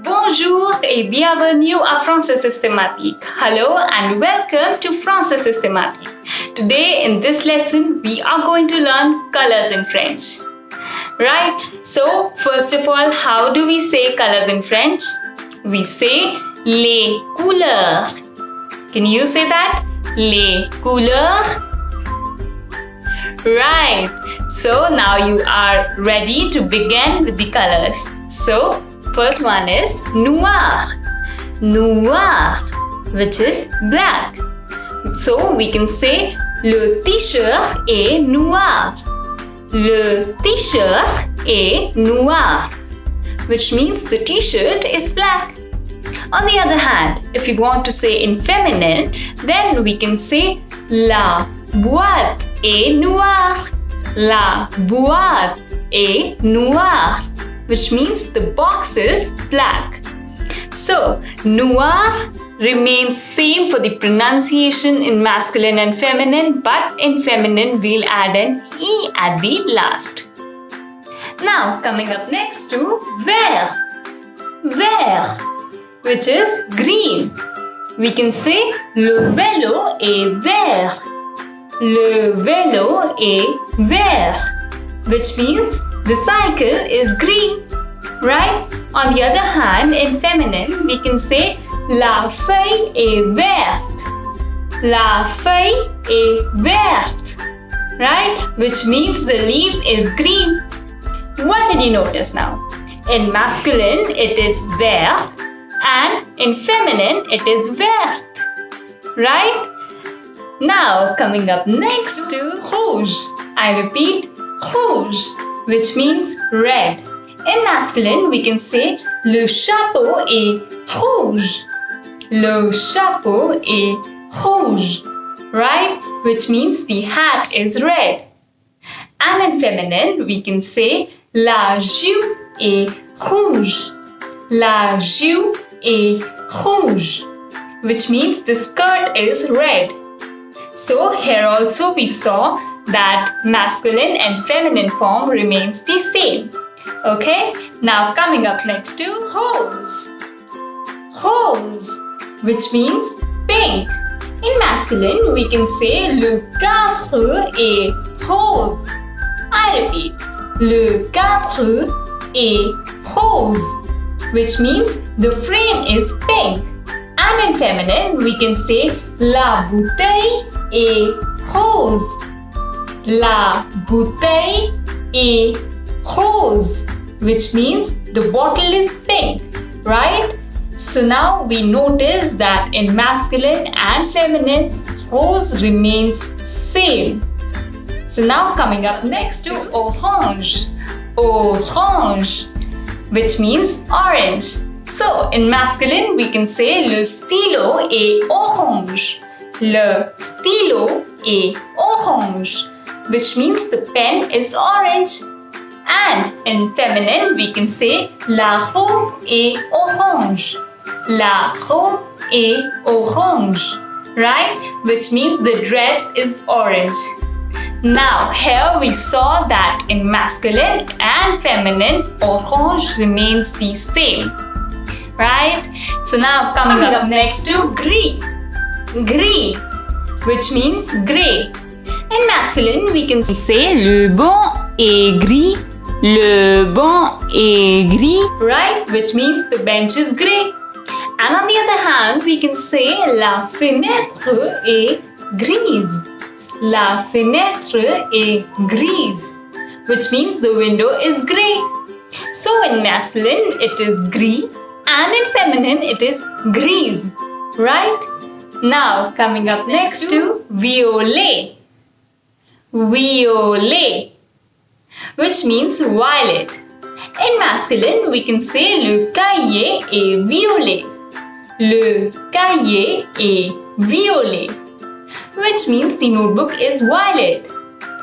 Bonjour et bienvenue à Français Systématique. Hello and welcome to Français Systématique. Today in this lesson we are going to learn colors in French. Right? So first of all, how do we say colors in French? We say les couleurs. Can you say that? Les couleurs. Right. So now you are ready to begin with the colors. So first one is noir. Noir, which is black. So we can say le t-shirt est noir. Le t-shirt est noir, which means the t-shirt is black. On the other hand, if you want to say in feminine, then we can say la boîte est noire. La boîte est noire, which means the box is black. So, noir remains same for the pronunciation in masculine and feminine, but in feminine we'll add an E at the last. Now, coming up next to vert. Vert, which is green. We can say le vélo est vert. Le vélo est vert, which means the cycle is green, right? On the other hand, in feminine, we can say la feuille est verte. La feuille est verte, right? Which means the leaf is green. What did you notice now? In masculine, it is vert, and in feminine, it is verte, right? Now, coming up next to rouge. I repeat, rouge, which means red. In masculine, we can say le chapeau est rouge. Le chapeau est rouge, right? Which means the hat is red. And in feminine, we can say la jupe est rouge. La jupe est rouge, which means the skirt is red. So here also we saw that masculine and feminine form remains the same. Okay, now coming up next to rose. Rose, which means pink. In masculine, we can say le cadre est rose. I repeat, le cadre est rose, which means the frame is pink. And in feminine, we can say la bouteille est rose. La bouteille est rose, which means the bottle is pink, right? So now we notice that in masculine and feminine, rose remains same. So now coming up next to orange. Orange, which means orange. So in masculine, we can say le stylo est orange. Le stylo est orange, which means the pen is orange. And in feminine, we can say la robe est orange. La robe est orange, right? Which means the dress is orange. Now, here we saw that in masculine and feminine, orange remains the same, right? So now coming up next to gris. Gris, which means grey. In masculine, we can say le banc est gris. Le banc est gris, right? Which means the bench is grey. And on the other hand, we can say la fenêtre est grise. La fenêtre est grise, which means the window is grey. So in masculine, it is gris, and in feminine, it is grise, right? Now, coming up next to violet. Violet, which means violet. In masculine, we can say le cahier est violet. Le cahier est violet, which means the notebook is violet.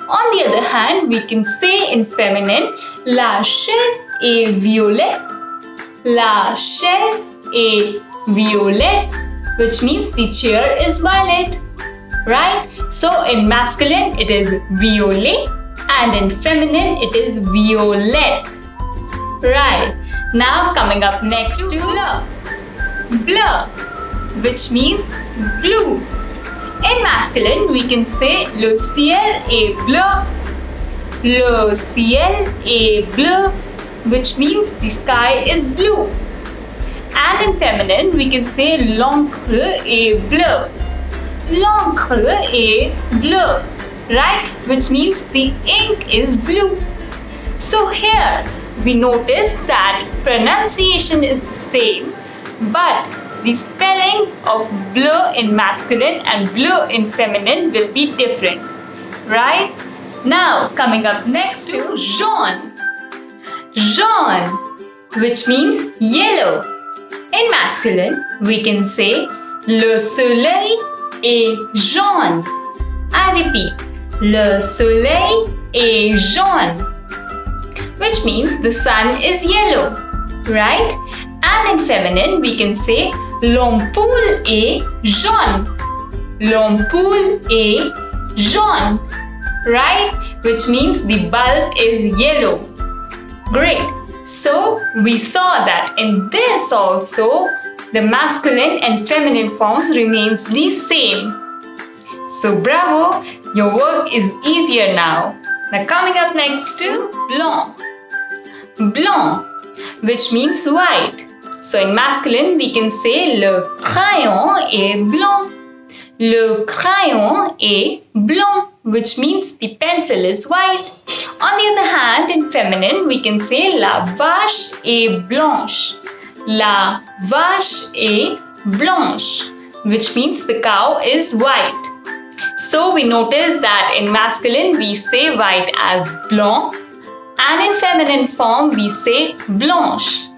On the other hand, we can say in feminine, la chaise est violette. La chaise est violette, which means the chair is violet, right? So in masculine it is violet and in feminine it is violette, right? Now coming up next to Bleue. Bleue, which means blue. In masculine, we can say le ciel est bleu. Le ciel est bleu, which means the sky is blue. And in feminine, we can say l'encre est bleue. L'encre est bleue, right? Which means the ink is blue. So here we notice that pronunciation is the same, but the spelling of bleu in masculine and bleu in feminine will be different, right? Now coming up next to jaune. Jaune, which means yellow. In masculine, we can say le soleil est jaune. I repeat, le soleil est jaune, which means the sun is yellow, right? And in feminine, we can say l'ampoule est jaune. L'ampoule est jaune, right? Which means the bulb is yellow. Great. So we saw that in this also, the masculine and feminine forms remains the same. So bravo, your work is easier now. Now coming up next to blanc. Blanc, which means white. So in masculine, we can say le crayon est blanc. Le crayon est blanc, which means the pencil is white. On the other hand, in feminine, we can say la vache est blanche. La vache est blanche, which means the cow is white. So we notice that in masculine, we say white as blanc, and in feminine form, we say blanche.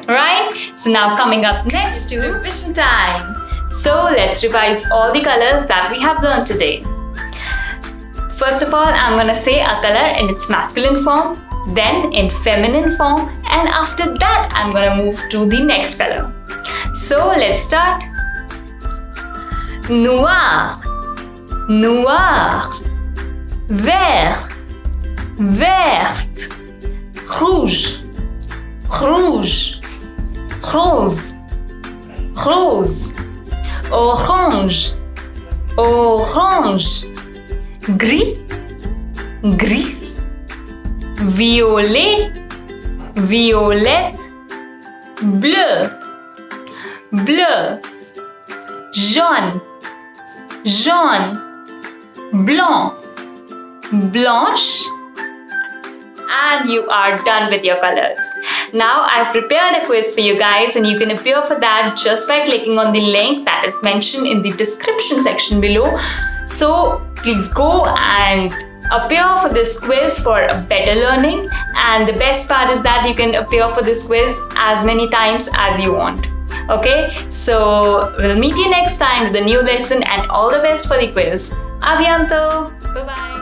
Right? So now coming up next to revision time. So let's revise all the colors that we have learned today. First of all, I'm going to say a color in its masculine form, then in feminine form, and after that, I'm going to move to the next color. So let's start. Noir, noir, vert, verte, rouge, rouge, rose, rose, orange, orange, gris, grise, violet, violette, bleu, bleu, jaune, jaune, blanc, blanche, and you are done with your colors. Now I've prepared a quiz for you guys, and you can appear for that just by clicking on the link that is mentioned in the description section below. So please go and appear for this quiz for a better learning, and the best part is that you can appear for this quiz as many times as you want. Okay, so we'll meet you next time with a new lesson, and all the best for the quiz. A bientôt. Bye bye.